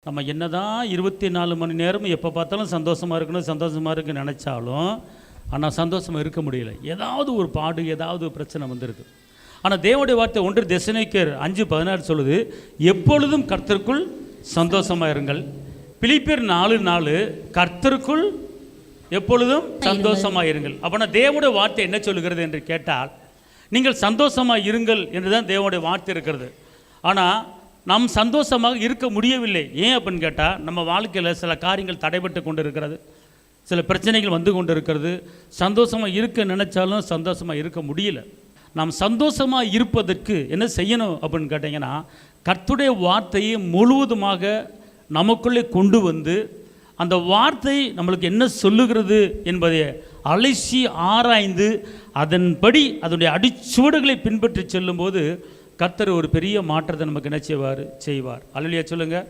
நம்ம என்னதான் 24 மணி நேரமும் எப்போ பார்த்தாலும் சந்தோஷமாக இருக்குன்னு நினச்சாலும் ஆனால் சந்தோஷமாக இருக்க முடியல. ஏதாவது ஒரு பாடு, ஏதாவது ஒரு பிரச்சனை வந்துடுது. ஆனால் தேவனுடைய வார்த்தை 1 தெசலோனிக்கேயர் 5:16 சொல்லுது, எப்பொழுதும் கர்த்தருக்குள் சந்தோஷமாக இருங்கள். பிலிப்பியர் 4:4 கர்த்தருக்குள் எப்பொழுதும் சந்தோஷமாக இருங்கள். அப்போனா தேவனுடைய வார்த்தை என்ன சொல்லுகிறது என்று கேட்டால், நீங்கள் சந்தோஷமாக இருங்கள் என்று தான் தேவனுடைய வார்த்தை இருக்கிறது. ஆனால் நாம் சந்தோஷமாக இருக்க முடியவில்லை. ஏன் அப்படின்னு கேட்டால், நம்ம வாழ்க்கையில் சில காரியங்கள் தடைபட்டு கொண்டு இருக்கிறது, சில பிரச்சனைகள் வந்து கொண்டு இருக்கிறது. சந்தோஷமாக இருக்க நினச்சாலும் சந்தோஷமாக இருக்க முடியல. நாம் சந்தோஷமாக இருப்பதற்கு என்ன செய்யணும் அப்படின்னு கேட்டிங்கன்னா, கர்த்தருடைய வார்த்தையை முழுவதுமாக நமக்குள்ளே கொண்டு வந்து அந்த வார்த்தை நம்மளுக்கு என்ன சொல்லுகிறது என்பதை அலசி ஆராய்ந்து அதன்படி அதனுடைய அடிச்சுவடுகளை பின்பற்றி செல்லும்போது கர்த்தர் ஒரு பெரிய மாற்றத்தை நமக்கு என்ன செய்வார். அல்லேலூயா சொல்லுங்கள்.